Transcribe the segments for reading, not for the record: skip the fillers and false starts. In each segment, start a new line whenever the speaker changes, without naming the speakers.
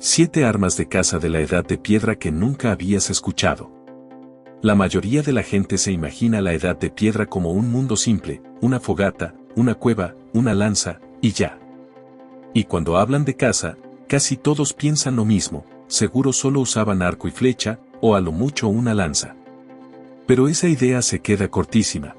7 armas de caza de la Edad de Piedra que nunca habías escuchado. La mayoría de la gente se imagina la Edad de Piedra como un mundo simple, una fogata, una cueva, una lanza, y ya. Y cuando hablan de caza, casi todos piensan lo mismo, seguro solo usaban arco y flecha, o a lo mucho una lanza. Pero esa idea se queda cortísima.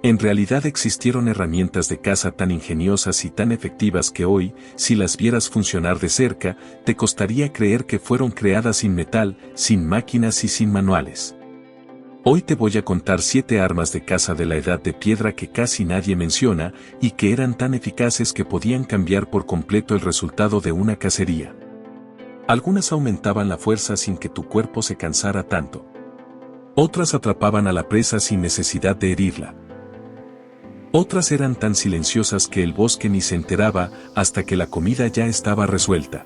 En realidad existieron herramientas de caza tan ingeniosas y tan efectivas que hoy, si las vieras funcionar de cerca, te costaría creer que fueron creadas sin metal, sin máquinas y sin manuales. Hoy te voy a contar 7 armas de caza de la Edad de Piedra que casi nadie menciona y que eran tan eficaces que podían cambiar por completo el resultado de una cacería. Algunas aumentaban la fuerza sin que tu cuerpo se cansara tanto. Otras atrapaban a la presa sin necesidad de herirla. Otras eran tan silenciosas que el bosque ni se enteraba hasta que la comida ya estaba resuelta.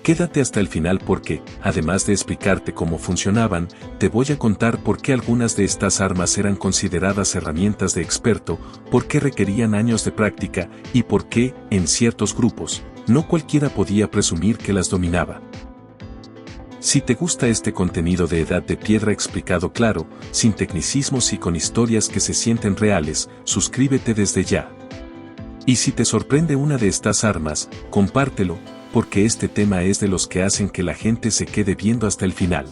Quédate hasta el final porque, además de explicarte cómo funcionaban, te voy a contar por qué algunas de estas armas eran consideradas herramientas de experto, por qué requerían años de práctica y por qué, en ciertos grupos, no cualquiera podía presumir que las dominaba. Si te gusta este contenido de Edad de Piedra explicado claro, sin tecnicismos y con historias que se sienten reales, suscríbete desde ya. Y si te sorprende una de estas armas, compártelo, porque este tema es de los que hacen que la gente se quede viendo hasta el final.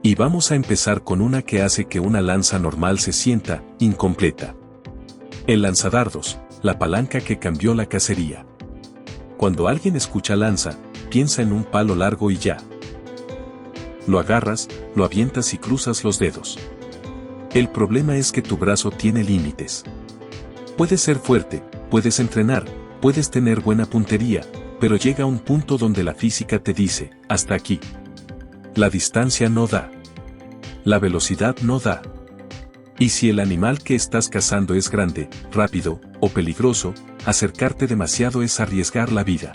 Y vamos a empezar con una que hace que una lanza normal se sienta incompleta. El lanzadardos, la palanca que cambió la cacería. Cuando alguien escucha lanza, piensa en un palo largo y ya. Lo agarras, lo avientas y cruzas los dedos. El problema es que tu brazo tiene límites. Puedes ser fuerte, puedes entrenar, puedes tener buena puntería, pero llega un punto donde la física te dice, hasta aquí. La distancia no da. La velocidad no da. Y si el animal que estás cazando es grande, rápido o peligroso, acercarte demasiado es arriesgar la vida.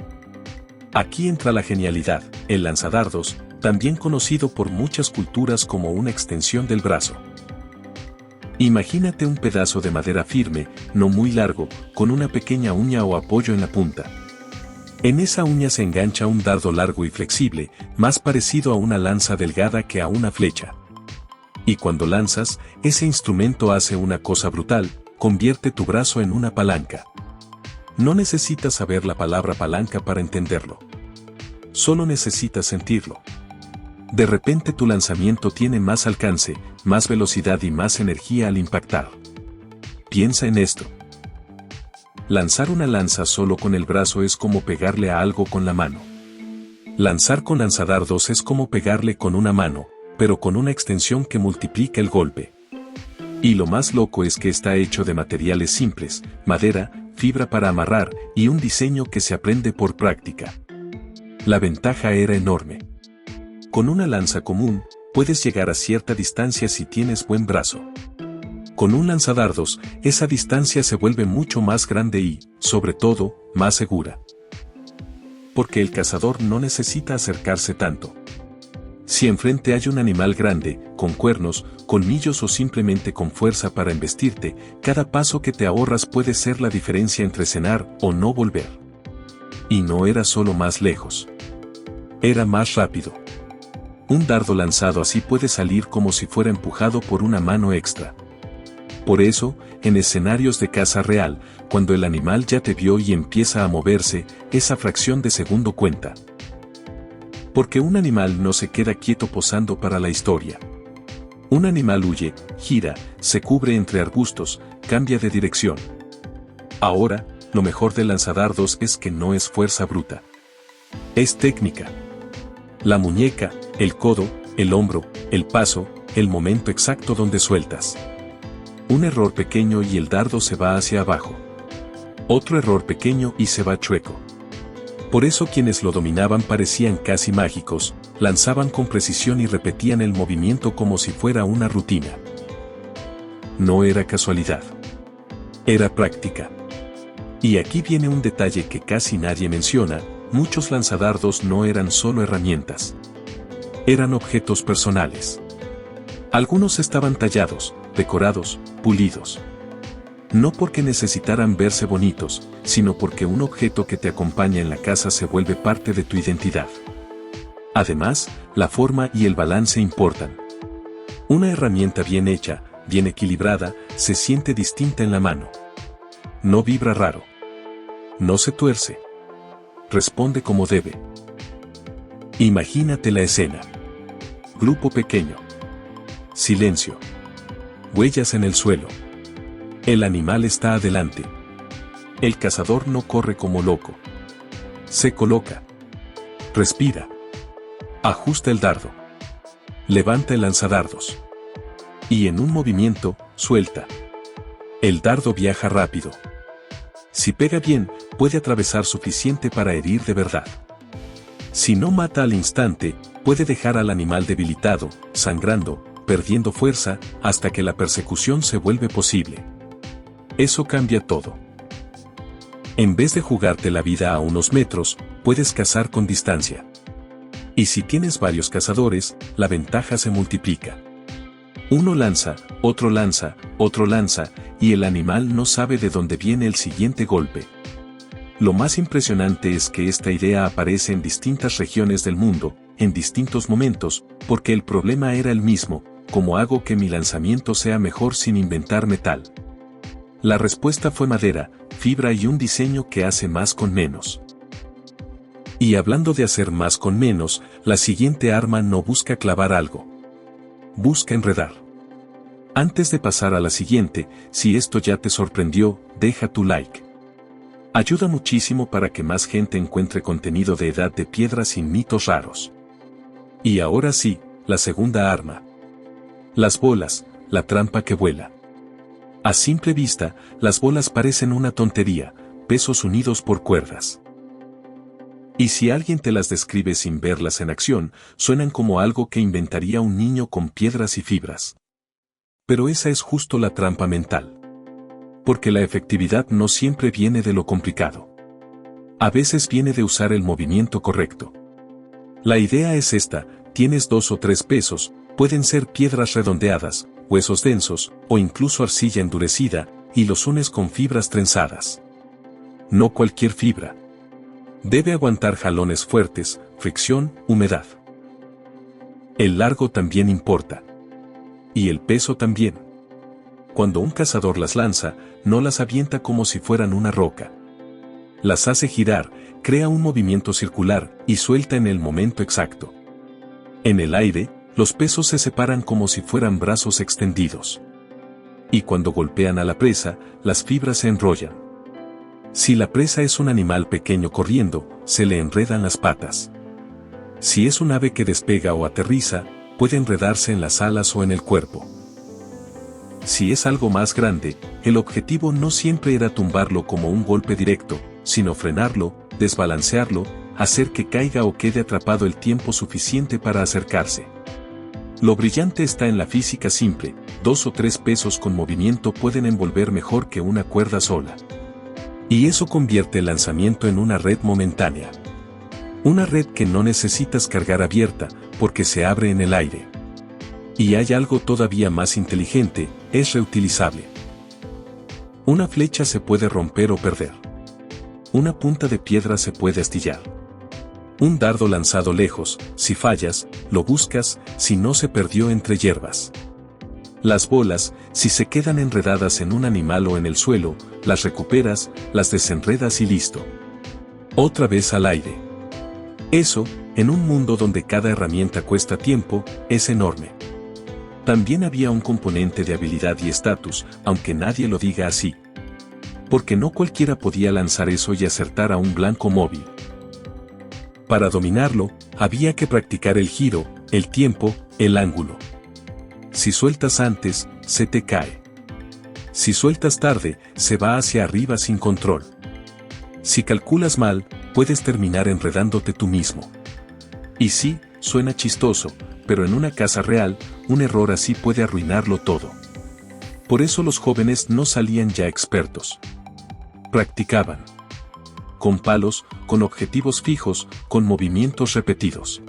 Aquí entra la genialidad, el lanzadardos, también conocido por muchas culturas como una extensión del brazo. Imagínate un pedazo de madera firme, no muy largo, con una pequeña uña o apoyo en la punta. En esa uña se engancha un dardo largo y flexible, más parecido a una lanza delgada que a una flecha. Y cuando lanzas, ese instrumento hace una cosa brutal, convierte tu brazo en una palanca. No necesitas saber la palabra palanca para entenderlo. Solo necesitas sentirlo. De repente tu lanzamiento tiene más alcance, más velocidad y más energía al impactar. Piensa en esto. Lanzar una lanza solo con el brazo es como pegarle a algo con la mano. Lanzar con lanzadardos es como pegarle con una mano, pero con una extensión que multiplica el golpe. Y lo más loco es que está hecho de materiales simples, madera, fibra para amarrar y un diseño que se aprende por práctica. La ventaja era enorme. Con una lanza común, puedes llegar a cierta distancia si tienes buen brazo. Con un lanzadardos, esa distancia se vuelve mucho más grande y, sobre todo, más segura. Porque el cazador no necesita acercarse tanto. Si enfrente hay un animal grande, con cuernos, colmillos o simplemente con fuerza para embestirte, cada paso que te ahorras puede ser la diferencia entre cenar o no volver. Y no era solo más lejos. Era más rápido. Un dardo lanzado así puede salir como si fuera empujado por una mano extra. Por eso, en escenarios de caza real, cuando el animal ya te vio y empieza a moverse, esa fracción de segundo cuenta. Porque un animal no se queda quieto posando para la historia. Un animal huye, gira, se cubre entre arbustos, cambia de dirección. Ahora, lo mejor del lanzadardos es que no es fuerza bruta. Es técnica. La muñeca, el codo, el hombro, el paso, el momento exacto donde sueltas. Un error pequeño y el dardo se va hacia abajo. Otro error pequeño y se va chueco. Por eso quienes lo dominaban parecían casi mágicos, lanzaban con precisión y repetían el movimiento como si fuera una rutina. No era casualidad. Era práctica. Y aquí viene un detalle que casi nadie menciona, muchos lanzadardos no eran solo herramientas. Eran objetos personales. Algunos estaban tallados, decorados, pulidos. No porque necesitaran verse bonitos, sino porque un objeto que te acompaña en la casa se vuelve parte de tu identidad. Además, la forma y el balance importan. Una herramienta bien hecha, bien equilibrada, se siente distinta en la mano. No vibra raro. No se tuerce. Responde como debe. Imagínate la escena. Grupo pequeño. Silencio. Huellas en el suelo. El animal está adelante. El cazador no corre como loco. Se coloca. Respira. Ajusta el dardo. Levanta el lanzadardos. Y en un movimiento, suelta. El dardo viaja rápido. Si pega bien, puede atravesar suficiente para herir de verdad. Si no mata al instante, puede dejar al animal debilitado, sangrando, perdiendo fuerza, hasta que la persecución se vuelve posible. Eso cambia todo. En vez de jugarte la vida a unos metros, puedes cazar con distancia. Y si tienes varios cazadores, la ventaja se multiplica. Uno lanza, otro lanza, y el animal no sabe de dónde viene el siguiente golpe. Lo más impresionante es que esta idea aparece en distintas regiones del mundo, en distintos momentos, porque el problema era el mismo: ¿cómo hago que mi lanzamiento sea mejor sin inventar metal? La respuesta fue madera, fibra y un diseño que hace más con menos. Y hablando de hacer más con menos, la siguiente arma no busca clavar algo. Busca enredar. Antes de pasar a la siguiente, si esto ya te sorprendió, deja tu like. Ayuda muchísimo para que más gente encuentre contenido de Edad de Piedra sin mitos raros. Y ahora sí, la segunda arma. Las bolas, la trampa que vuela. A simple vista, las bolas parecen una tontería, pesos unidos por cuerdas. Y si alguien te las describe sin verlas en acción, suenan como algo que inventaría un niño con piedras y fibras. Pero esa es justo la trampa mental. Porque la efectividad no siempre viene de lo complicado. A veces viene de usar el movimiento correcto. La idea es esta: tienes 2 o 3 pesos, pueden ser piedras redondeadas, huesos densos, o incluso arcilla endurecida, y los unes con fibras trenzadas. No cualquier fibra. Debe aguantar jalones fuertes, fricción, humedad. El largo también importa. Y el peso también. Cuando un cazador las lanza, no las avienta como si fueran una roca. Las hace girar, crea un movimiento circular, y suelta en el momento exacto. En el aire, los pesos se separan como si fueran brazos extendidos. Y cuando golpean a la presa, las fibras se enrollan. Si la presa es un animal pequeño corriendo, se le enredan las patas. Si es un ave que despega o aterriza, puede enredarse en las alas o en el cuerpo. Si es algo más grande, el objetivo no siempre era tumbarlo como un golpe directo, sino frenarlo, desbalancearlo, hacer que caiga o quede atrapado el tiempo suficiente para acercarse. Lo brillante está en la física simple: 2 o 3 pesos con movimiento pueden envolver mejor que una cuerda sola. Y eso convierte el lanzamiento en una red momentánea. Una red que no necesitas cargar abierta, porque se abre en el aire. Y hay algo todavía más inteligente: es reutilizable. Una flecha se puede romper o perder. Una punta de piedra se puede astillar. Un dardo lanzado lejos, si fallas, lo buscas, si no se perdió entre hierbas. Las bolas, si se quedan enredadas en un animal o en el suelo, las recuperas, las desenredas y listo. Otra vez al aire. Eso, en un mundo donde cada herramienta cuesta tiempo, es enorme. También había un componente de habilidad y estatus, aunque nadie lo diga así. Porque no cualquiera podía lanzar eso y acertar a un blanco móvil. Para dominarlo, había que practicar el giro, el tiempo, el ángulo. Si sueltas antes, se te cae. Si sueltas tarde, se va hacia arriba sin control. Si calculas mal, puedes terminar enredándote tú mismo. Y sí, suena chistoso, pero en una caza real, un error así puede arruinarlo todo. Por eso los jóvenes no salían ya expertos. Practicaban. Con palos, con objetivos fijos, con movimientos repetidos.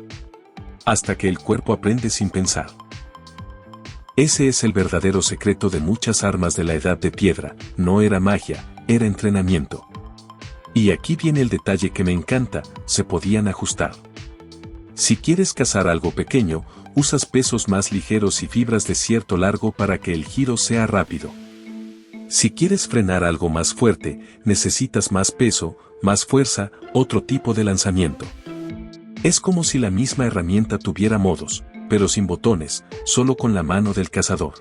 Hasta que el cuerpo aprende sin pensar. Ese es el verdadero secreto de muchas armas de la Edad de Piedra, no era magia, era entrenamiento. Y aquí viene el detalle que me encanta, se podían ajustar. Si quieres cazar algo pequeño, usas pesos más ligeros y fibras de cierto largo para que el giro sea rápido. Si quieres frenar algo más fuerte, necesitas más peso, más fuerza, otro tipo de lanzamiento. Es como si la misma herramienta tuviera modos, pero sin botones, solo con la mano del cazador.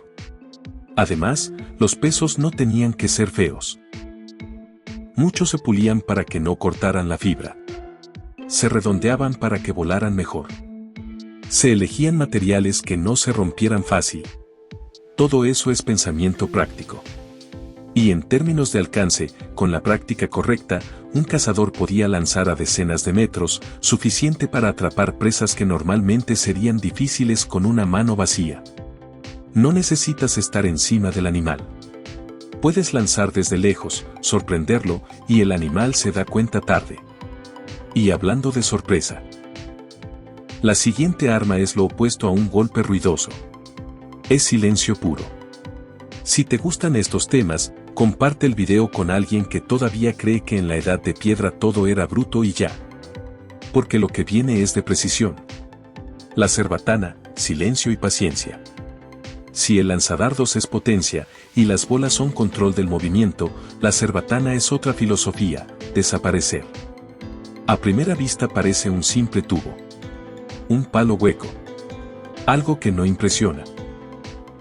Además, los pesos no tenían que ser feos. Muchos se pulían para que no cortaran la fibra. Se redondeaban para que volaran mejor. Se elegían materiales que no se rompieran fácil. Todo eso es pensamiento práctico. Y en términos de alcance, con la práctica correcta, un cazador podía lanzar a decenas de metros, suficiente para atrapar presas que normalmente serían difíciles con una mano vacía. No necesitas estar encima del animal. Puedes lanzar desde lejos, sorprenderlo, y el animal se da cuenta tarde. Y hablando de sorpresa, la siguiente arma es lo opuesto a un golpe ruidoso. Es silencio puro. Si te gustan estos temas, comparte el video con alguien que todavía cree que en la Edad de Piedra todo era bruto y ya. Porque lo que viene es de precisión. La cerbatana, silencio y paciencia. Si el lanzadardos es potencia, y las bolas son control del movimiento, la cerbatana es otra filosofía, desaparecer. A primera vista parece un simple tubo. Un palo hueco. Algo que no impresiona.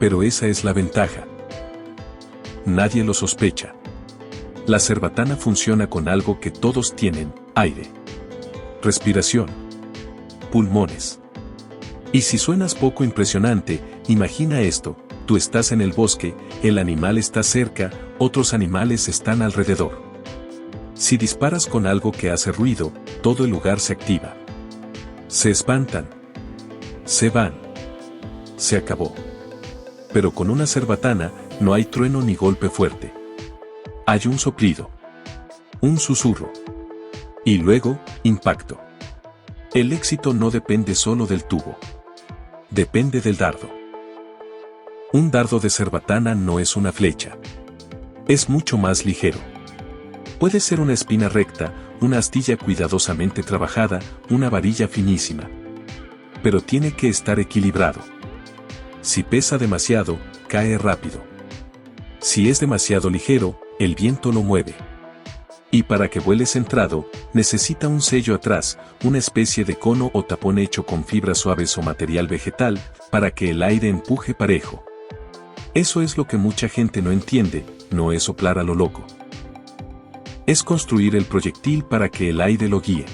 Pero esa es la ventaja. Nadie lo sospecha. La cerbatana funciona con algo que todos tienen, aire. Respiración. Pulmones. Y si suenas poco impresionante, imagina esto, tú estás en el bosque, el animal está cerca, otros animales están alrededor. Si disparas con algo que hace ruido, todo el lugar se activa. Se espantan. Se van. Se acabó. Pero con una cerbatana, no hay trueno ni golpe fuerte. Hay un soplido. Un susurro. Y luego, impacto. El éxito no depende solo del tubo. Depende del dardo. Un dardo de cerbatana no es una flecha. Es mucho más ligero. Puede ser una espina recta, una astilla cuidadosamente trabajada, una varilla finísima. Pero tiene que estar equilibrado. Si pesa demasiado, cae rápido. Si es demasiado ligero, el viento lo mueve. Y para que vuele centrado, necesita un sello atrás, una especie de cono o tapón hecho con fibras suaves o material vegetal, para que el aire empuje parejo. Eso es lo que mucha gente no entiende, no es soplar a lo loco. Es construir el proyectil para que el aire lo guíe.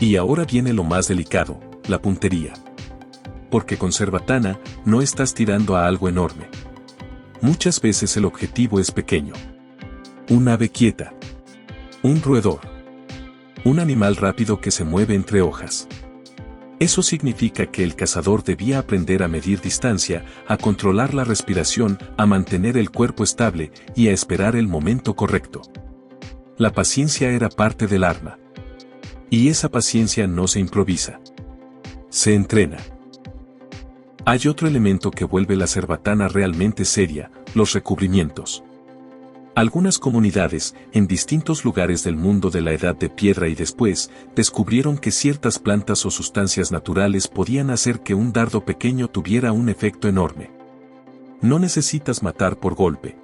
Y ahora viene lo más delicado, la puntería. Porque con cerbatana, no estás tirando a algo enorme. Muchas veces el objetivo es pequeño. Un ave quieta. Un roedor. Un animal rápido que se mueve entre hojas. Eso significa que el cazador debía aprender a medir distancia, a controlar la respiración, a mantener el cuerpo estable y a esperar el momento correcto. La paciencia era parte del arma. Y esa paciencia no se improvisa. Se entrena. Hay otro elemento que vuelve la cerbatana realmente seria, los recubrimientos. Algunas comunidades, en distintos lugares del mundo de la Edad de Piedra y después, descubrieron que ciertas plantas o sustancias naturales podían hacer que un dardo pequeño tuviera un efecto enorme. No necesitas matar por golpe.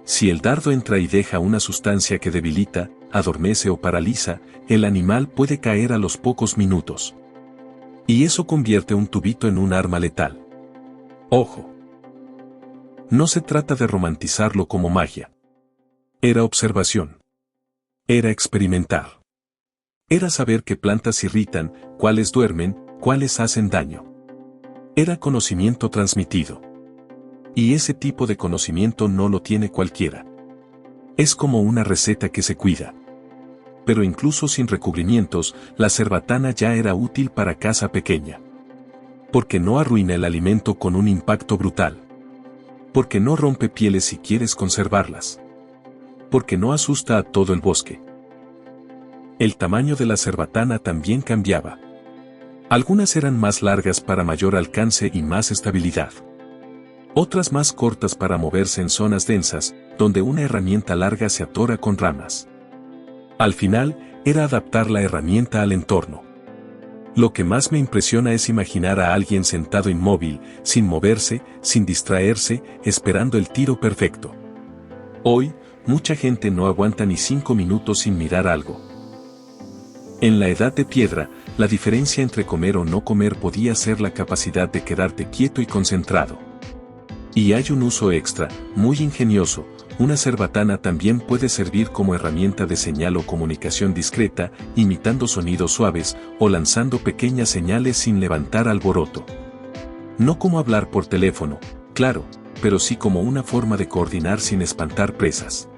Si el dardo entra y deja una sustancia que debilita, adormece o paraliza, el animal puede caer a los pocos minutos. Y eso convierte un tubito en un arma letal. Ojo. No se trata de romantizarlo como magia. Era observación. Era experimentar. Era saber qué plantas irritan, cuáles duermen, cuáles hacen daño. Era conocimiento transmitido. Y ese tipo de conocimiento no lo tiene cualquiera. Es como una receta que se cuida. Pero incluso sin recubrimientos, la cerbatana ya era útil para caza pequeña. Porque no arruina el alimento con un impacto brutal. Porque no rompe pieles si quieres conservarlas. Porque no asusta a todo el bosque. El tamaño de la cerbatana también cambiaba. Algunas eran más largas para mayor alcance y más estabilidad. Otras más cortas para moverse en zonas densas, donde una herramienta larga se atora con ramas. Al final, era adaptar la herramienta al entorno. Lo que más me impresiona es imaginar a alguien sentado inmóvil, sin moverse, sin distraerse, esperando el tiro perfecto. Hoy, mucha gente no aguanta ni 5 minutos sin mirar algo. En la edad de piedra, la diferencia entre comer o no comer podía ser la capacidad de quedarte quieto y concentrado. Y hay un uso extra, muy ingenioso. Una cerbatana también puede servir como herramienta de señal o comunicación discreta, imitando sonidos suaves o lanzando pequeñas señales sin levantar alboroto. No como hablar por teléfono, claro, pero sí como una forma de coordinar sin espantar presas.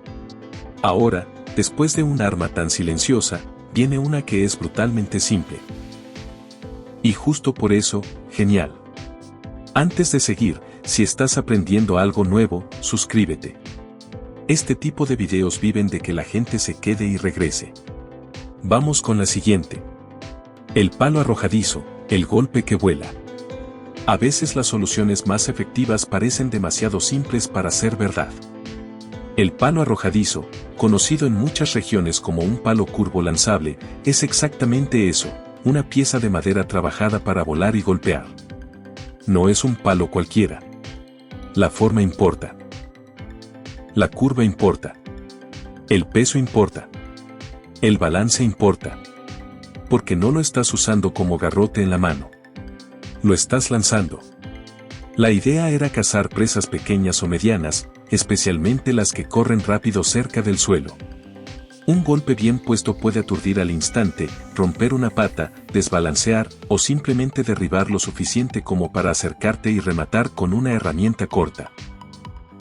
Ahora, después de un arma tan silenciosa, viene una que es brutalmente simple. Y justo por eso, genial. Antes de seguir, si estás aprendiendo algo nuevo, suscríbete. Este tipo de videos viven de que la gente se quede y regrese. Vamos con la siguiente. El palo arrojadizo, el golpe que vuela. A veces las soluciones más efectivas parecen demasiado simples para ser verdad. El palo arrojadizo, conocido en muchas regiones como un palo curvo lanzable, es exactamente eso, una pieza de madera trabajada para volar y golpear. No es un palo cualquiera. La forma importa. La curva importa. El peso importa. El balance importa. Porque no lo estás usando como garrote en la mano. Lo estás lanzando. La idea era cazar presas pequeñas o medianas, especialmente las que corren rápido cerca del suelo. Un golpe bien puesto puede aturdir al instante, romper una pata, desbalancear o simplemente derribar lo suficiente como para acercarte y rematar con una herramienta corta.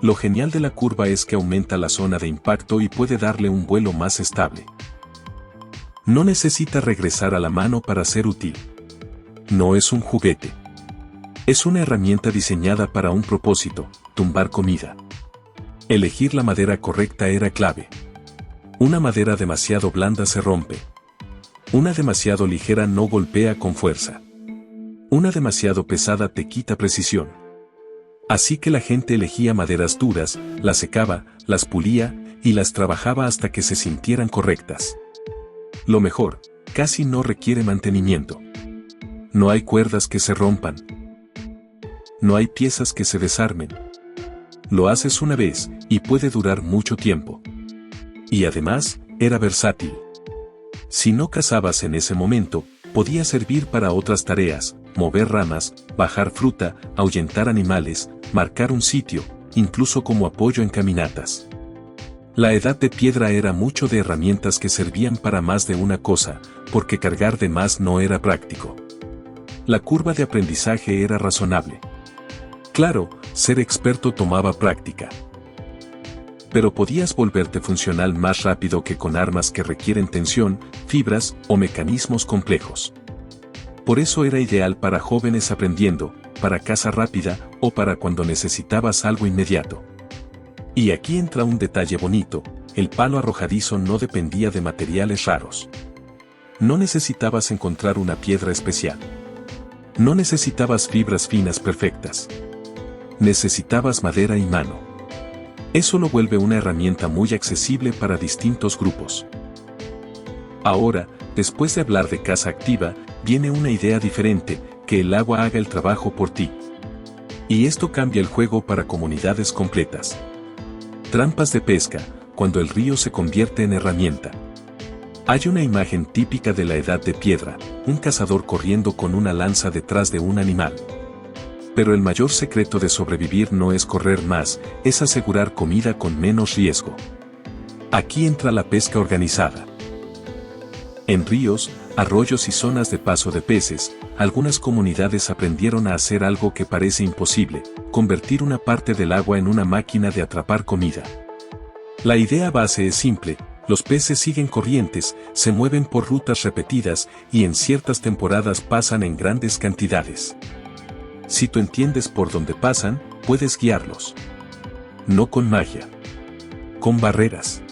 Lo genial de la curva es que aumenta la zona de impacto y puede darle un vuelo más estable. No necesita regresar a la mano para ser útil. No es un juguete. Es una herramienta diseñada para un propósito, tumbar comida. Elegir la madera correcta era clave. Una madera demasiado blanda se rompe. Una demasiado ligera no golpea con fuerza. Una demasiado pesada te quita precisión. Así que la gente elegía maderas duras, las secaba, las pulía, y las trabajaba hasta que se sintieran correctas. Lo mejor, casi no requiere mantenimiento. No hay cuerdas que se rompan. No hay piezas que se desarmen. Lo haces una vez, y puede durar mucho tiempo. Y además, era versátil. Si no cazabas en ese momento, podía servir para otras tareas, mover ramas, bajar fruta, ahuyentar animales, marcar un sitio, incluso como apoyo en caminatas. La edad de piedra era mucho de herramientas que servían para más de una cosa, porque cargar de más no era práctico. La curva de aprendizaje era razonable. Claro, ser experto tomaba práctica. Pero podías volverte funcional más rápido que con armas que requieren tensión, fibras o mecanismos complejos. Por eso era ideal para jóvenes aprendiendo, para caza rápida o para cuando necesitabas algo inmediato. Y aquí entra un detalle bonito, el palo arrojadizo no dependía de materiales raros. No necesitabas encontrar una piedra especial. No necesitabas fibras finas perfectas. Necesitabas madera y mano. Eso lo vuelve una herramienta muy accesible para distintos grupos. Ahora, después de hablar de caza activa, viene una idea diferente, que el agua haga el trabajo por ti. Y esto cambia el juego para comunidades completas. Trampas de pesca, cuando el río se convierte en herramienta. Hay una imagen típica de la edad de piedra, un cazador corriendo con una lanza detrás de un animal. Pero el mayor secreto de sobrevivir no es correr más, es asegurar comida con menos riesgo. Aquí entra la pesca organizada. En ríos, arroyos y zonas de paso de peces, algunas comunidades aprendieron a hacer algo que parece imposible, convertir una parte del agua en una máquina de atrapar comida. La idea base es simple, los peces siguen corrientes, se mueven por rutas repetidas y en ciertas temporadas pasan en grandes cantidades. Si tú entiendes por dónde pasan, puedes guiarlos. No con magia. Con barreras.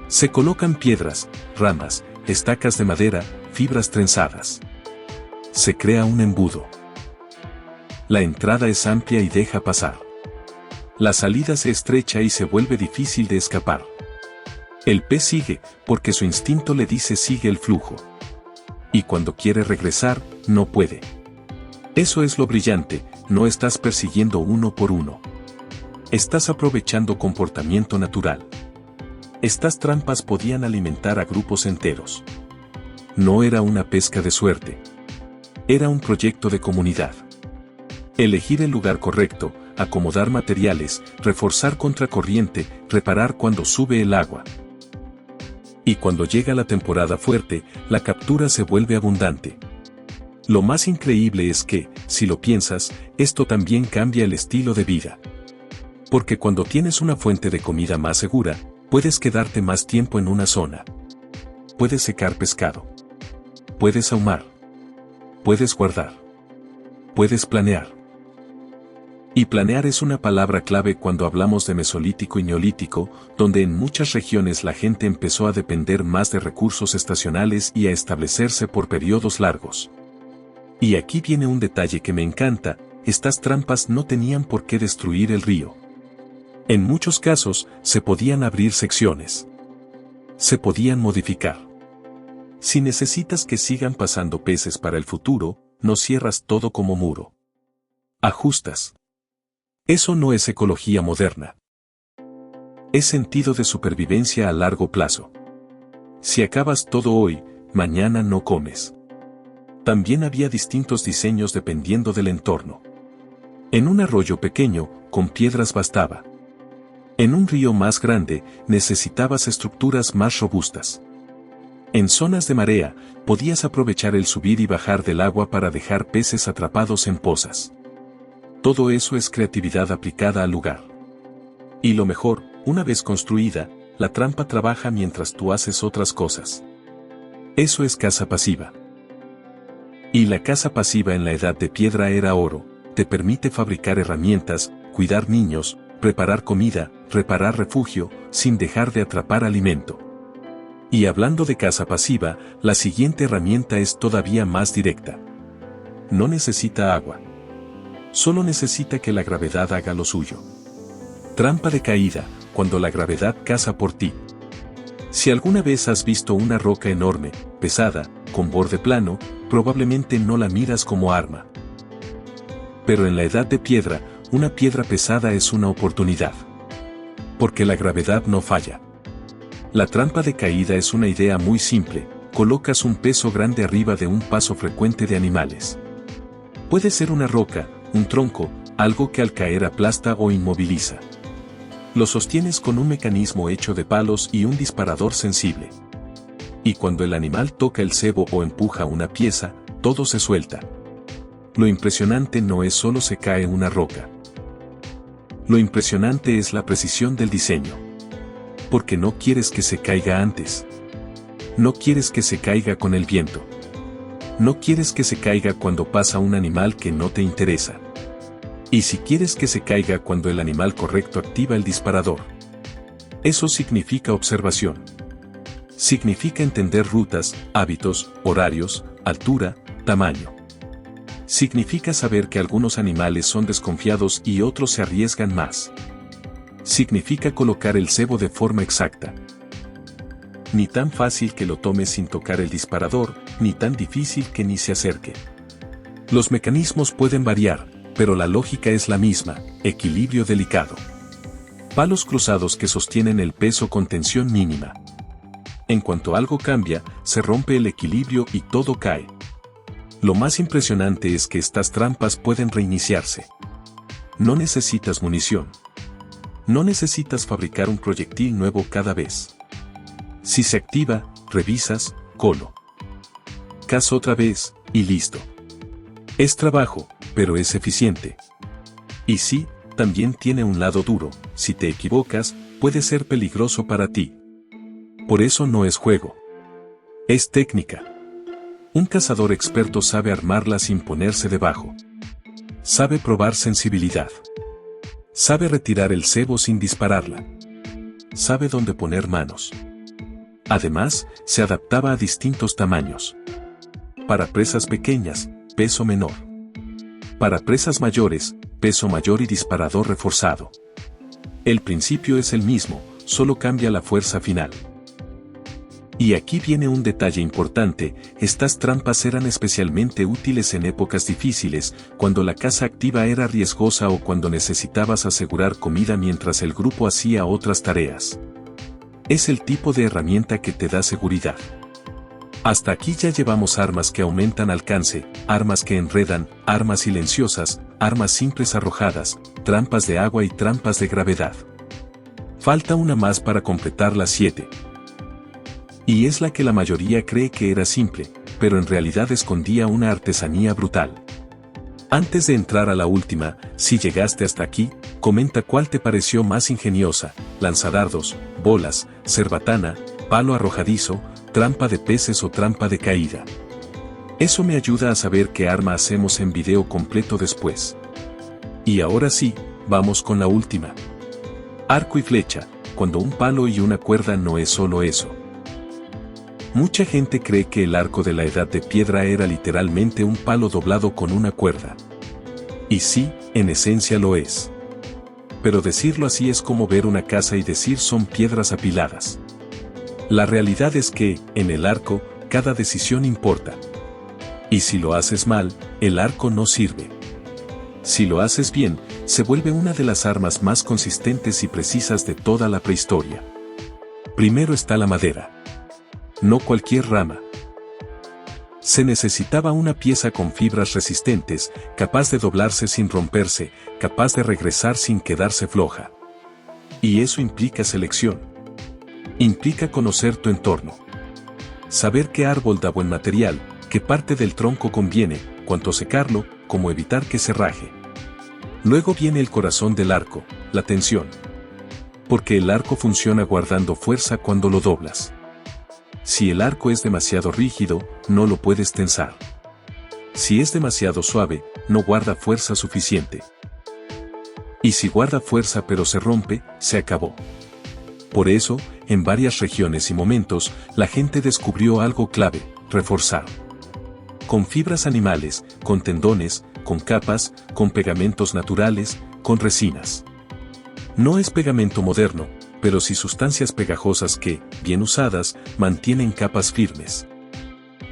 Se colocan piedras, ramas, estacas de madera, fibras trenzadas. Se crea un embudo. La entrada es amplia y deja pasar. La salida se estrecha y se vuelve difícil de escapar. El pez sigue, porque su instinto le dice sigue el flujo. Y cuando quiere regresar, no puede. Eso es lo brillante, no estás persiguiendo uno por uno. Estás aprovechando comportamiento natural. Estas trampas podían alimentar a grupos enteros. No era una pesca de suerte. Era un proyecto de comunidad. Elegir el lugar correcto, acomodar materiales, reforzar contracorriente, reparar cuando sube el agua. Y cuando llega la temporada fuerte, la captura se vuelve abundante. Lo más increíble es que, si lo piensas, esto también cambia el estilo de vida. Porque cuando tienes una fuente de comida más segura, puedes quedarte más tiempo en una zona. Puedes secar pescado. Puedes ahumar. Puedes guardar. Puedes planear. Y planear es una palabra clave cuando hablamos de Mesolítico y Neolítico, donde en muchas regiones la gente empezó a depender más de recursos estacionales y a establecerse por periodos largos. Y aquí viene un detalle que me encanta, estas trampas no tenían por qué destruir el río. En muchos casos, se podían abrir secciones. Se podían modificar. Si necesitas que sigan pasando peces para el futuro, no cierras todo como muro. Ajustas. Eso no es ecología moderna. Es sentido de supervivencia a largo plazo. Si acabas todo hoy, mañana no comes. También había distintos diseños dependiendo del entorno. En un arroyo pequeño, con piedras bastaba. En un río más grande, necesitabas estructuras más robustas. En zonas de marea, podías aprovechar el subir y bajar del agua para dejar peces atrapados en pozas. Todo eso es creatividad aplicada al lugar. Y lo mejor, una vez construida, la trampa trabaja mientras tú haces otras cosas. Eso es caza pasiva. Y la caza pasiva en la Edad de Piedra era oro, te permite fabricar herramientas, cuidar niños, preparar comida, reparar refugio, sin dejar de atrapar alimento. Y hablando de caza pasiva, la siguiente herramienta es todavía más directa. No necesita agua. Solo necesita que la gravedad haga lo suyo. Trampa de caída, cuando la gravedad caza por ti. Si alguna vez has visto una roca enorme, pesada, con borde plano, probablemente no la miras como arma. Pero en la Edad de Piedra, una piedra pesada es una oportunidad. Porque la gravedad no falla. La trampa de caída es una idea muy simple, colocas un peso grande arriba de un paso frecuente de animales. Puede ser una roca, un tronco, algo que al caer aplasta o inmoviliza. Lo sostienes con un mecanismo hecho de palos y un disparador sensible. Y cuando el animal toca el cebo o empuja una pieza, todo se suelta. Lo impresionante no es solo se cae una roca. Lo impresionante es la precisión del diseño. Porque no quieres que se caiga antes. No quieres que se caiga con el viento. No quieres que se caiga cuando pasa un animal que no te interesa. Y si quieres que se caiga cuando el animal correcto activa el disparador. Eso significa observación. Significa entender rutas, hábitos, horarios, altura, tamaño. Significa saber que algunos animales son desconfiados y otros se arriesgan más. Significa colocar el cebo de forma exacta. Ni tan fácil que lo tomes sin tocar el disparador, ni tan difícil que ni se acerque. Los mecanismos pueden variar, pero la lógica es la misma, equilibrio delicado. Palos cruzados que sostienen el peso con tensión mínima. En cuanto algo cambia, se rompe el equilibrio y todo cae. Lo más impresionante es que estas trampas pueden reiniciarse. No necesitas munición. No necesitas fabricar un proyectil nuevo cada vez. Si se activa, revisas, colo. Caz otra vez, y listo. Es trabajo, pero es eficiente. Y sí, también tiene un lado duro, si te equivocas, puede ser peligroso para ti. Por eso no es juego. Es técnica. Un cazador experto sabe armarla sin ponerse debajo. Sabe probar sensibilidad. Sabe retirar el cebo sin dispararla. Sabe dónde poner manos. Además, se adaptaba a distintos tamaños. Para presas pequeñas, peso menor. Para presas mayores, peso mayor y disparador reforzado. El principio es el mismo, solo cambia la fuerza final. Y aquí viene un detalle importante, estas trampas eran especialmente útiles en épocas difíciles, cuando la caza activa era riesgosa o cuando necesitabas asegurar comida mientras el grupo hacía otras tareas. Es el tipo de herramienta que te da seguridad. Hasta aquí ya llevamos armas que aumentan alcance, armas que enredan, armas silenciosas, armas simples arrojadas, trampas de agua y trampas de gravedad. Falta una más para completar las 7. Y es la que la mayoría cree que era simple, pero en realidad escondía una artesanía brutal. Antes de entrar a la última, si llegaste hasta aquí, comenta cuál te pareció más ingeniosa: lanzadardos, bolas, cerbatana, palo arrojadizo, trampa de peces o trampa de caída. Eso me ayuda a saber qué arma hacemos en video completo después. Y ahora sí, vamos con la última. Arco y flecha, cuando un palo y una cuerda no es solo eso. Mucha gente cree que el arco de la Edad de Piedra era literalmente un palo doblado con una cuerda. Y sí, en esencia lo es. Pero decirlo así es como ver una casa y decir son piedras apiladas. La realidad es que, en el arco, cada decisión importa. Y si lo haces mal, el arco no sirve. Si lo haces bien, se vuelve una de las armas más consistentes y precisas de toda la prehistoria. Primero está la madera. No cualquier rama. Se necesitaba una pieza con fibras resistentes, capaz de doblarse sin romperse, capaz de regresar sin quedarse floja. Y eso implica selección. Implica conocer tu entorno. Saber qué árbol da buen material, qué parte del tronco conviene, cuánto secarlo, cómo evitar que se raje. Luego viene el corazón del arco, la tensión. Porque el arco funciona guardando fuerza cuando lo doblas. Si el arco es demasiado rígido, no lo puedes tensar. Si es demasiado suave, no guarda fuerza suficiente. Y si guarda fuerza pero se rompe, se acabó. Por eso, en varias regiones y momentos, la gente descubrió algo clave: reforzar. Con fibras animales, con tendones, con capas, con pegamentos naturales, con resinas. No es pegamento moderno, pero sí sustancias pegajosas que, bien usadas, mantienen capas firmes.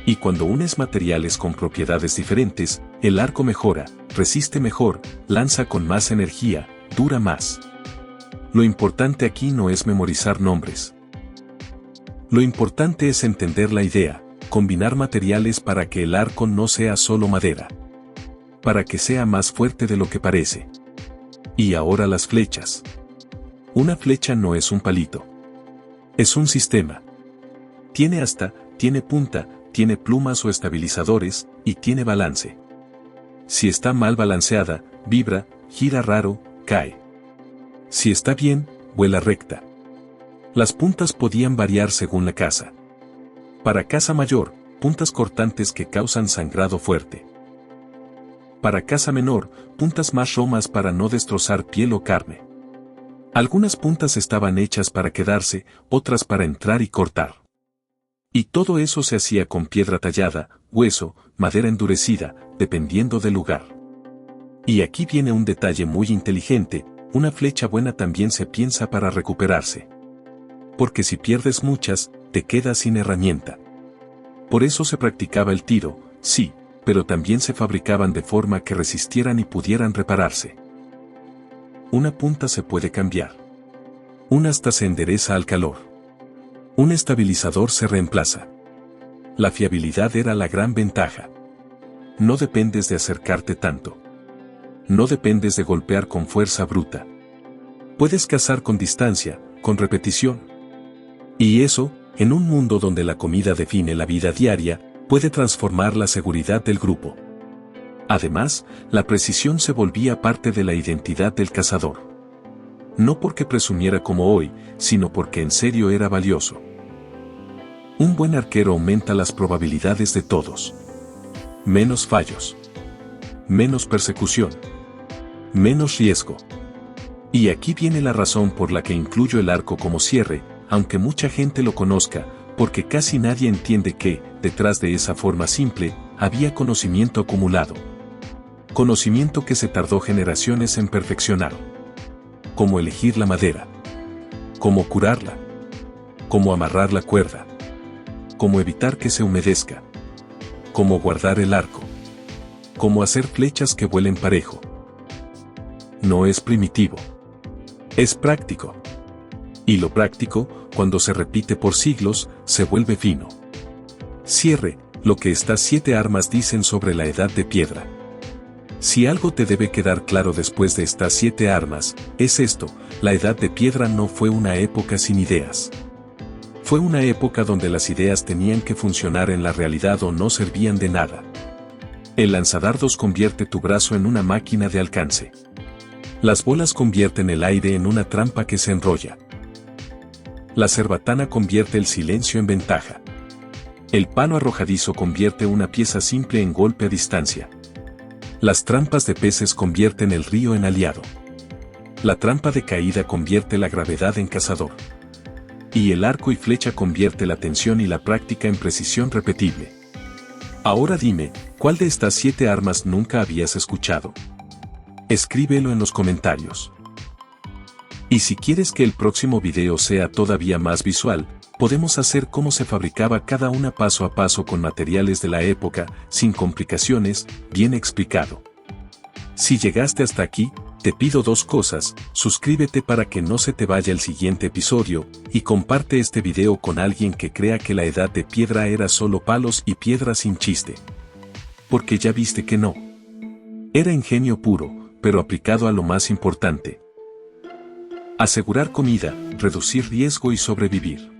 Y cuando unes materiales con propiedades diferentes, el arco mejora, resiste mejor, lanza con más energía, dura más. Lo importante aquí no es memorizar nombres. Lo importante es entender la idea, combinar materiales para que el arco no sea solo madera. Para que sea más fuerte de lo que parece. Y ahora las flechas. Una flecha no es un palito. Es un sistema. Tiene asta, tiene punta, tiene plumas o estabilizadores, y tiene balance. Si está mal balanceada, vibra, gira raro, cae. Si está bien, vuela recta. Las puntas podían variar según la caza. Para caza mayor, puntas cortantes que causan sangrado fuerte. Para caza menor, puntas más romas para no destrozar piel o carne. Algunas puntas estaban hechas para quedarse, otras para entrar y cortar. Y todo eso se hacía con piedra tallada, hueso, madera endurecida, dependiendo del lugar. Y aquí viene un detalle muy inteligente: una flecha buena también se piensa para recuperarse. Porque si pierdes muchas, te quedas sin herramienta. Por eso se practicaba el tiro, sí, pero también se fabricaban de forma que resistieran y pudieran repararse. Una punta se puede cambiar. Una hasta se endereza al calor. Un estabilizador se reemplaza. La fiabilidad era la gran ventaja. No dependes de acercarte tanto. No dependes de golpear con fuerza bruta. Puedes cazar con distancia, con repetición. Y eso, en un mundo donde la comida define la vida diaria, puede transformar la seguridad del grupo. Además, la precisión se volvía parte de la identidad del cazador. No porque presumiera como hoy, sino porque en serio era valioso. Un buen arquero aumenta las probabilidades de todos. Menos fallos. Menos persecución. Menos riesgo. Y aquí viene la razón por la que incluyo el arco como cierre, aunque mucha gente lo conozca, porque casi nadie entiende que, detrás de esa forma simple, había conocimiento acumulado. Conocimiento que se tardó generaciones en perfeccionar. cómo elegir la madera, cómo curarla, cómo amarrar la cuerda, cómo evitar que se humedezca, cómo guardar el arco, cómo hacer flechas que vuelen parejo. No es primitivo, es práctico. Y lo práctico, cuando se repite por siglos, se vuelve fino. Cierre, lo que estas 7 armas dicen sobre la edad de piedra. Si algo te debe quedar claro después de estas 7 armas, es esto: la edad de piedra no fue una época sin ideas. Fue una época donde las ideas tenían que funcionar en la realidad o no servían de nada. El lanzadardos convierte tu brazo en una máquina de alcance. Las bolas convierten el aire en una trampa que se enrolla. La cerbatana convierte el silencio en ventaja. El palo arrojadizo convierte una pieza simple en golpe a distancia. Las trampas de peces convierten el río en aliado. La trampa de caída convierte la gravedad en cazador. Y el arco y flecha convierte la tensión y la práctica en precisión repetible. Ahora dime, ¿cuál de estas 7 armas nunca habías escuchado? Escríbelo en los comentarios. Y si quieres que el próximo video sea todavía más visual, podemos hacer cómo se fabricaba cada una paso a paso con materiales de la época, sin complicaciones, bien explicado. Si llegaste hasta aquí, te pido 2 cosas: suscríbete para que no se te vaya el siguiente episodio, y comparte este video con alguien que crea que la edad de piedra era solo palos y piedras sin chiste. Porque ya viste que no. Era ingenio puro, pero aplicado a lo más importante: asegurar comida, reducir riesgo y sobrevivir.